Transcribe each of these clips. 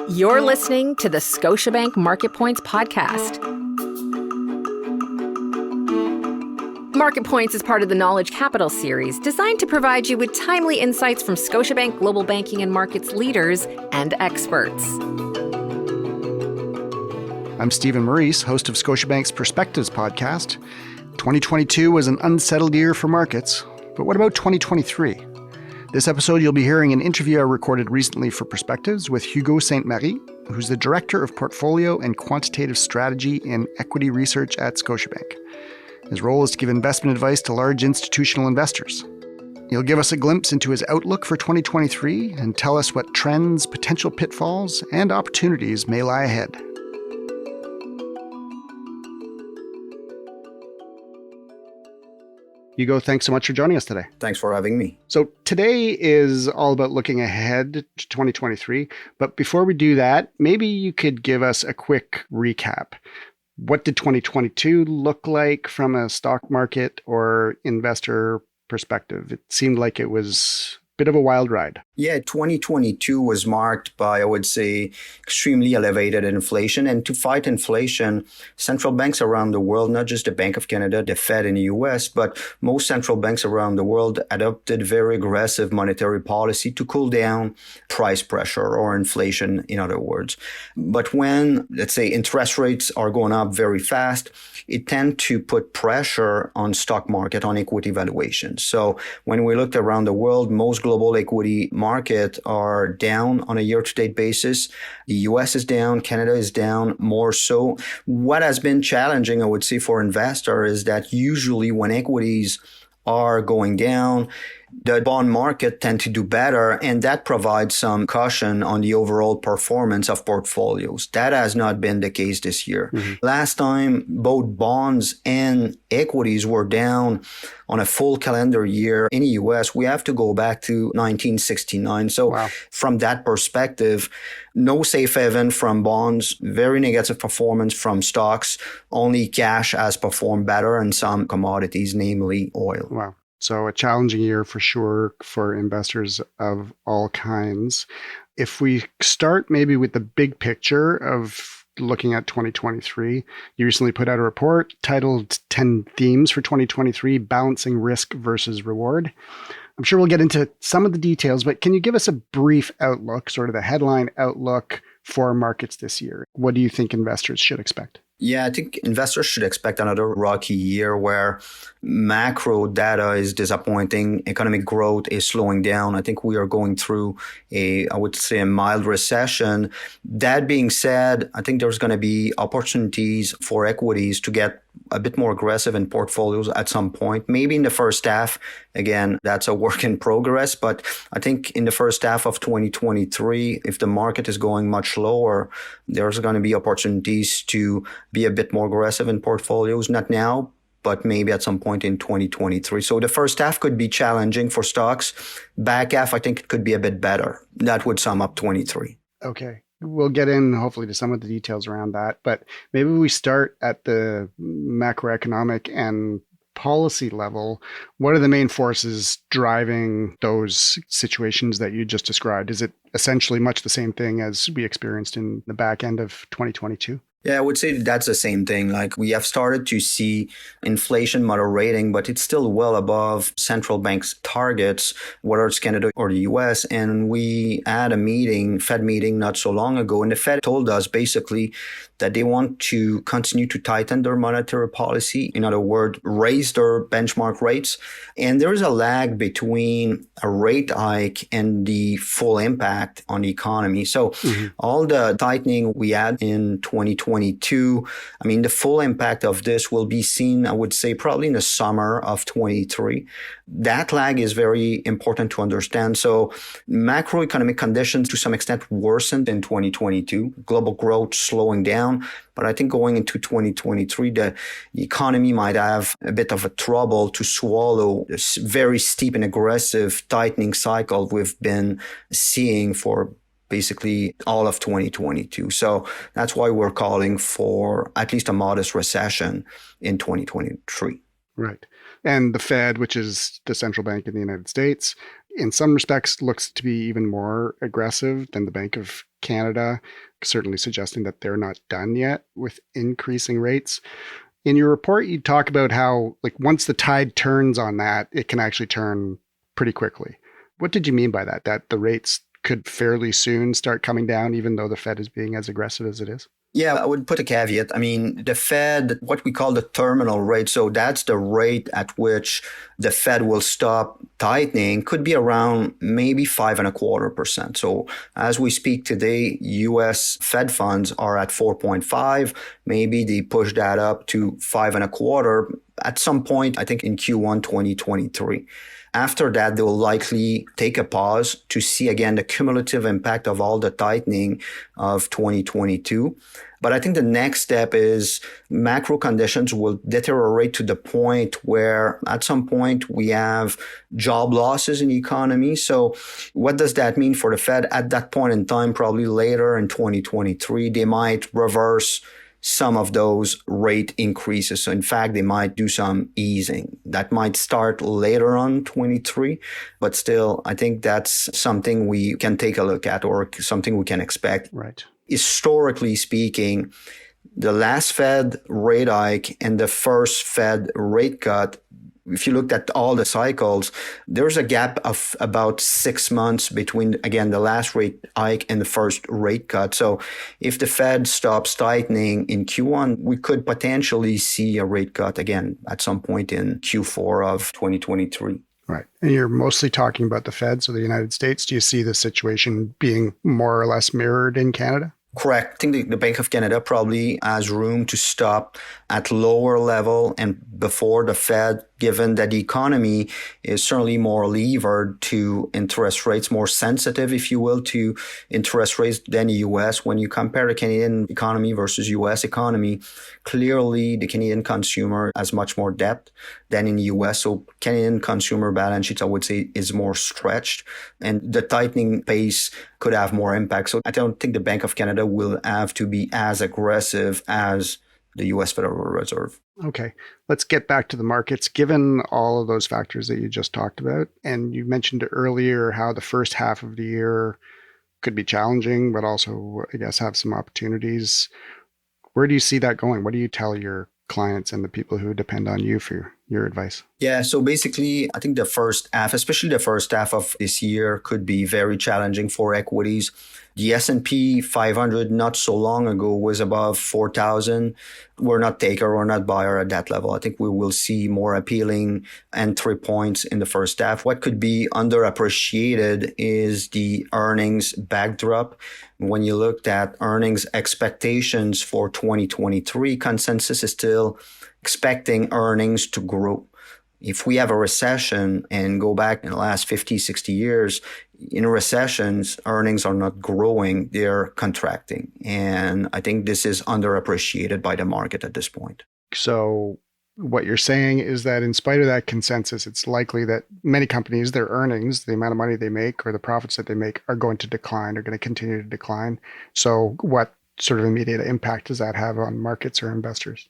You're listening to the Scotiabank Market Points podcast. Market Points is part of the Knowledge Capital series designed to provide you with timely insights from Scotiabank Global Banking and Markets leaders and experts. I'm Stephen Meurice, host of Scotiabank's Perspectives podcast. 2022 was an unsettled year for markets, but what about 2023? This episode, you'll be hearing an interview I recorded recently for Perspectives with Hugo Ste-Marie, who's the Director of Portfolio and Quantitative Strategy in Equity Research at Scotiabank. His role is to give investment advice to large institutional investors. He'll give us a glimpse into his outlook for 2023 and tell us what trends, potential pitfalls, and opportunities may lie ahead. Hugo, thanks so much for joining us today. Thanks for having me. So today is all about looking ahead to 2023. But before we do that, maybe you could give us a quick recap. What did 2022 look like from a stock market or investor perspective? It seemed like it was a bit of a wild ride. Yeah, 2022 was marked by, I would say, extremely elevated inflation. And to fight inflation, central banks around the world, not just the Bank of Canada, the Fed in the US, but most central banks around the world adopted very aggressive monetary policy to cool down price pressure or inflation, in other words. But when, let's say, interest rates are going up very fast, it tends to put pressure on stock market, on equity valuations. So when we looked around the world, most global equity market are down on a year-to-date basis. The US is down, Canada is down more so. What has been challenging, I would say, for investors is that usually when equities are going down, the bond market tend to do better, and that provides some caution on the overall performance of portfolios. That has not been the case this year. Last time, both bonds and equities were down on a full calendar year in the US. We have to go back to 1969. So From that perspective, no safe haven from bonds, very negative performance from stocks. Only cash has performed better, and some commodities, namely oil. Wow. So a challenging year for sure for investors of all kinds. If we start maybe with the big picture of looking at 2023, you recently put out a report titled 10 Themes for 2023, Balancing Risk versus Reward. I'm sure we'll get into some of the details, but can you give us a brief outlook, sort of the headline outlook for markets this year? What do you think investors should expect? Yeah, I think investors should expect another rocky year where macro data is disappointing. Economic growth is slowing down. I think we are going through a mild recession. That being said, I think there's going to be opportunities for equities to get a bit more aggressive in portfolios at some point, maybe in the first half. Again, that's a work in progress. But I think in the first half of 2023, if the market is going much lower, there's going to be opportunities to be a bit more aggressive in portfolios. Not now, but maybe at some point in 2023. So the first half could be challenging for stocks. Back half, I think it could be a bit better. That would sum up 23. Okay. We'll get in hopefully to some of the details around that, but maybe we start at the macroeconomic and policy level. What are the main forces driving those situations that you just described? Is it essentially much the same thing as we experienced in the back end of 2022? Yeah, I would say that's the same thing. Like, we have started to see inflation moderating, but it's still well above central banks' targets, whether it's Canada or the US. And we had a Fed meeting not so long ago, and the Fed told us basically that they want to continue to tighten their monetary policy. In other words, raise their benchmark rates. And there is a lag between a rate hike and the full impact on the economy. So all the tightening we had in 2022, I mean, the full impact of this will be seen, I would say, probably in the summer of 23. That lag is very important to understand. So macroeconomic conditions to some extent worsened in 2022, global growth slowing down. But I think going into 2023, the economy might have a bit of a trouble to swallow this very steep and aggressive tightening cycle we've been seeing for basically all of 2022. So that's why we're calling for at least a modest recession in 2023. Right. And the Fed, which is the central bank in the United States, in some respects looks to be even more aggressive than the Bank of Canada, certainly suggesting that they're not done yet with increasing rates. In your report, you talk about how, like, once the tide turns on that, it can actually turn pretty quickly. What did you mean by that? That the rates could fairly soon start coming down, even though the Fed is being as aggressive as it is? Yeah, I would put a caveat. I mean, the Fed, what we call the terminal rate, so that's the rate at which the Fed will stop tightening, could be around maybe 5.25%. So as we speak today, US Fed funds are at 4.5. Maybe they push that up to 5.25 at some point, I think in Q1 2023. After that, they'll likely take a pause to see again the cumulative impact of all the tightening of 2022. But I think the next step is macro conditions will deteriorate to the point where at some point we have job losses in the economy. So what does that mean for the Fed? At that point in time, probably later in 2023, they might reverse some of those rate increases. So in fact, they might do some easing. That might start later on 23, but still, I think that's something we can take a look at or something we can expect. Right. Historically speaking, the last Fed rate hike and the first Fed rate cut, if you looked at all the cycles, there's a gap of about 6 months between, again, the last rate hike and the first rate cut. So if the Fed stops tightening in Q1, we could potentially see a rate cut again at some point in Q4 of 2023. Right. And you're mostly talking about the Fed, so the United States. Do you see the situation being more or less mirrored in Canada? Correct. I think the Bank of Canada probably has room to stop at lower level and before the Fed, given that the economy is certainly more levered to interest rates, more sensitive, if you will, to interest rates than the U.S. When you compare the Canadian economy versus U.S. economy, clearly the Canadian consumer has much more debt than in the U.S. So Canadian consumer balance sheets, I would say, is more stretched, and the tightening pace could have more impact. So I don't think the Bank of Canada will have to be as aggressive as the U.S. Federal Reserve. Okay, let's get back to the markets. Given all of those factors that you just talked about, and you mentioned earlier how the first half of the year could be challenging, but also, I guess, have some opportunities. Where do you see that going? What do you tell your clients and the people who depend on you for your advice? Yeah, so basically, I think the first half, especially the first half of this year, could be very challenging for equities. The S&P 500 not so long ago was above 4,000. We're not taker or not buyer at that level. I think we will see more appealing entry points in the first half. What could be underappreciated is the earnings backdrop. When you looked at earnings expectations for 2023, consensus is still expecting earnings to grow. If we have a recession and go back in the last 50, 60 years, in recessions, earnings are not growing, they're contracting. And I think this is underappreciated by the market at this point. So what you're saying is that in spite of that consensus, it's likely that many companies, their earnings, the amount of money they make or the profits that they make are going to decline, are going to continue to decline. So what sort of immediate impact does that have on markets or investors?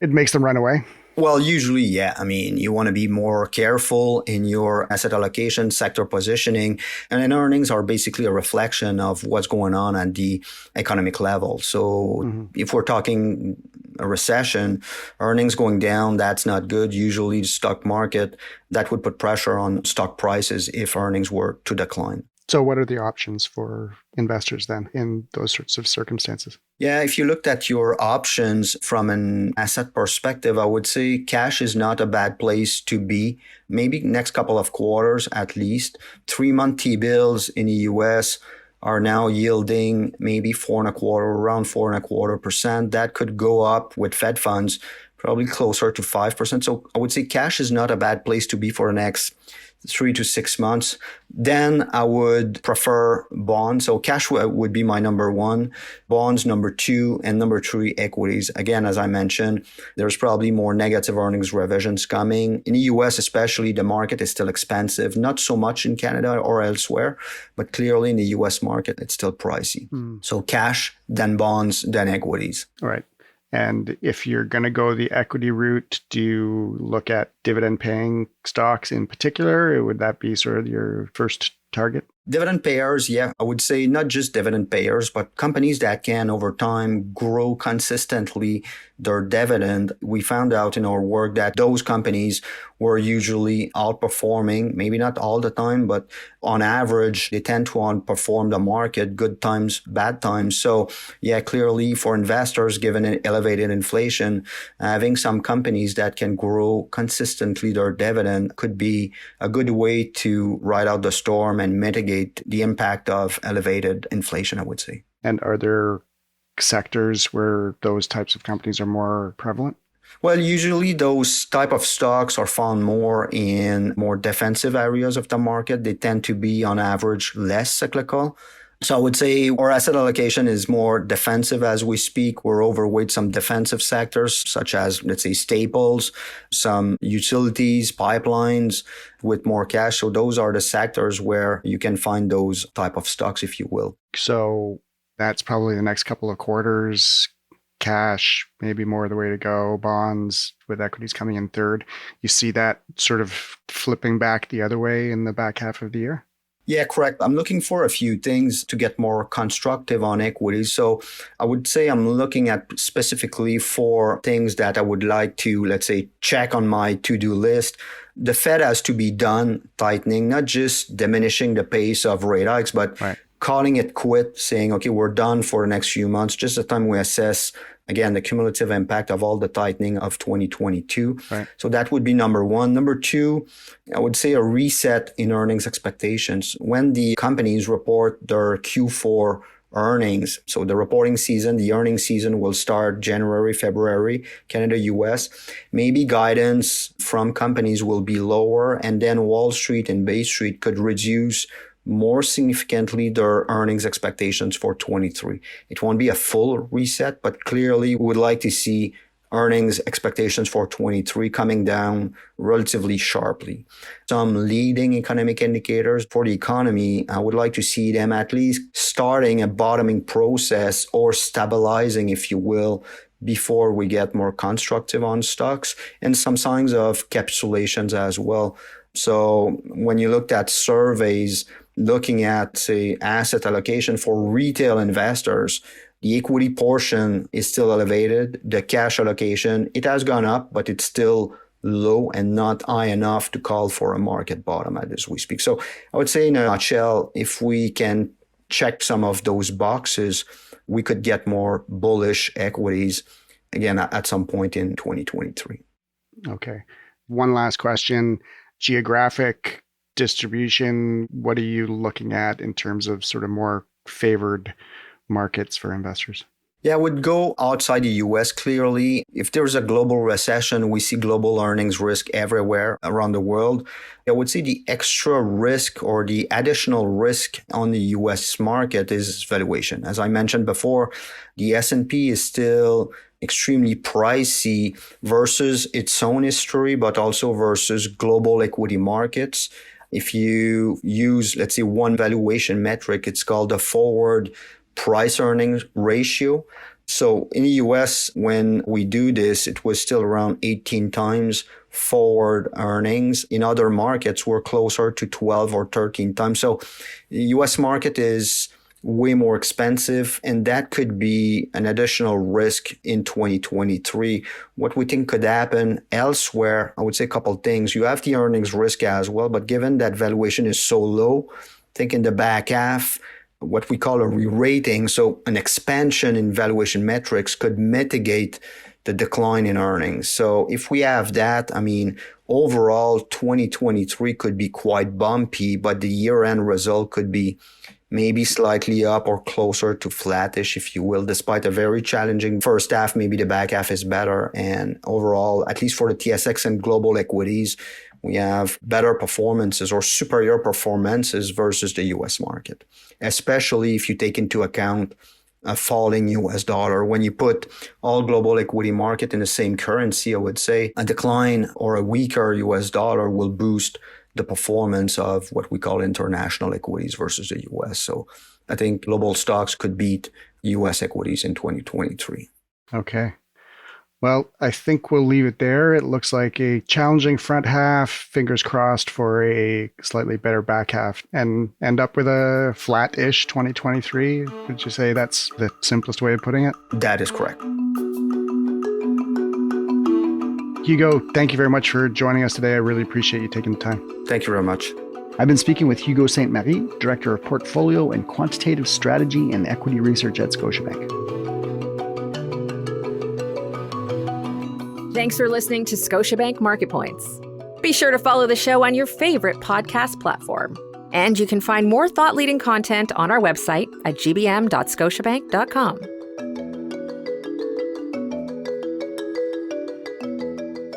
It makes them run away? Well, usually, yeah. I mean, you want to be more careful in your asset allocation, sector positioning, and then earnings are basically a reflection of what's going on at the economic level. So if we're talking a recession, earnings going down, that's not good. Usually the stock market, that would put pressure on stock prices if earnings were to decline. So what are the options for investors then in those sorts of circumstances? Yeah, if you looked at your options from an asset perspective, I would say cash is not a bad place to be. Maybe next couple of quarters at least. 3-month T-bills in the US are now yielding maybe 4.25, around 4.25%. That could go up with Fed funds, probably closer to 5%. So I would say cash is not a bad place to be for the next 3 to 6 months. Then I would prefer bonds. So cash would be my number one, bonds number two, and number three, equities. Again, as I mentioned, there's probably more negative earnings revisions coming. In the US especially, the market is still expensive, not so much in Canada or elsewhere, but clearly in the US market, it's still pricey. So cash, then bonds, then equities. All right. And if you're going to go the equity route, do you look at dividend paying stocks in particular? Or would that be sort of your first target? Dividend payers, yeah, I would say not just dividend payers, but companies that can over time grow consistently their dividend. We found out in our work that those companies were usually outperforming, maybe not all the time, but on average, they tend to outperform the market, good times, bad times. So yeah, clearly for investors, given an elevated inflation, having some companies that can grow consistently their dividend could be a good way to ride out the storm and mitigate the impact of elevated inflation, I would say. And are there sectors where those types of companies are more prevalent? Well, usually those type of stocks are found more in more defensive areas of the market. They tend to be on average less cyclical. So I would say our asset allocation is more defensive as we speak. We're overweight some defensive sectors, such as, let's say, staples, some utilities, pipelines with more cash. So those are the sectors where you can find those type of stocks, if you will. So that's probably the next couple of quarters. Cash, maybe more the way to go. Bonds with equities coming in third. You see that sort of flipping back the other way in the back half of the year? Yeah, correct. I'm looking for a few things to get more constructive on equities. So I would say I'm looking at specifically for things that I would like to, let's say, check on my to-do list. The Fed has to be done tightening, not just diminishing the pace of rate hikes, but calling it quit, saying, okay, we're done for the next few months, just the time we assess, again, the cumulative impact of all the tightening of 2022. Right. So that would be number one. Number two, I would say a reset in earnings expectations. When the companies report their Q4 earnings, so the reporting season, the earnings season will start January, February, Canada, US. Maybe guidance from companies will be lower, and then Wall Street and Bay Street could reduce more significantly their earnings expectations for 23. It won't be a full reset, but clearly we would like to see earnings expectations for 23 coming down relatively sharply. Some leading economic indicators for the economy, I would like to see them at least starting a bottoming process or stabilizing, if you will, before we get more constructive on stocks, and some signs of capitulations as well. So when you looked at surveys, looking at, say, asset allocation for retail investors, the equity portion is still elevated. The cash allocation, it has gone up, but it's still low and not high enough to call for a market bottom as we speak. So I would say in a nutshell, if we can check some of those boxes, we could get more bullish equities, again, at some point in 2023. Okay. One last question. Geographic distribution, what are you looking at in terms of sort of more favored markets for investors? Yeah, I would go outside the US clearly. If there's a global recession, we see global earnings risk everywhere around the world. I would say the extra risk or the additional risk on the US market is valuation. As I mentioned before, the S&P is still extremely pricey versus its own history, but also versus global equity markets. If you use, let's say, one valuation metric, it's called the forward price earnings ratio. So in the US, when we do this, it was still around 18 times forward earnings. In other markets, we're closer to 12 or 13 times. So the US market is way more expensive, and that could be an additional risk in 2023. What we think could happen elsewhere, I would say a couple of things. You have the earnings risk as well, but given that valuation is so low, I think in the back half, what we call a re-rating, so an expansion in valuation metrics could mitigate the decline in earnings. So if we have that, I mean, overall 2023 could be quite bumpy, but the year-end result could be maybe slightly up or closer to flattish, if you will, despite a very challenging first half. Maybe the back half is better. And overall, at least for the TSX and global equities, we have better performances or superior performances versus the US market, especially if you take into account a falling US dollar. When you put all global equity market in the same currency, I would say a decline or a weaker US dollar will boost the performance of what we call international equities versus the US. So I think global stocks could beat US equities in 2023. Okay. Well, I think we'll leave it there. It looks like a challenging front half, fingers crossed for a slightly better back half, and end up with a flat-ish 2023. Would you say that's the simplest way of putting it? That is correct. Hugo, thank you very much for joining us today. I really appreciate you taking the time. Thank you very much. I've been speaking with Hugo Ste-Marie, Director of Portfolio and Quantitative Strategy and Equity Research at Scotiabank. Thanks for listening to Scotiabank Market Points. Be sure to follow the show on your favorite podcast platform. And you can find more thought-leading content on our website at gbm.scotiabank.com.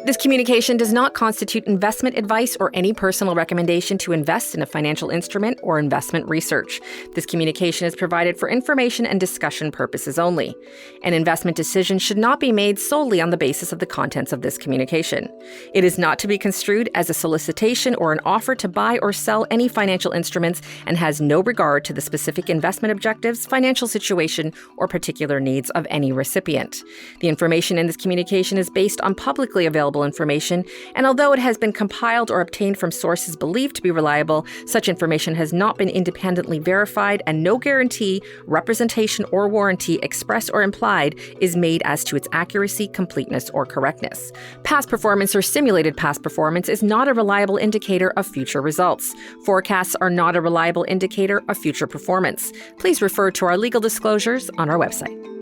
This communication does not constitute investment advice or any personal recommendation to invest in a financial instrument or investment research. This communication is provided for information and discussion purposes only. An investment decision should not be made solely on the basis of the contents of this communication. It is not to be construed as a solicitation or an offer to buy or sell any financial instruments and has no regard to the specific investment objectives, financial situation, or particular needs of any recipient. The information in this communication is based on publicly available information, and although it has been compiled or obtained from sources believed to be reliable, such information has not been independently verified, and no guarantee, representation, or warranty, express or implied, is made as to its accuracy, completeness, or correctness. Past performance or simulated past performance is not a reliable indicator of future results. Forecasts are not a reliable indicator of future performance. Please refer to our legal disclosures on our website.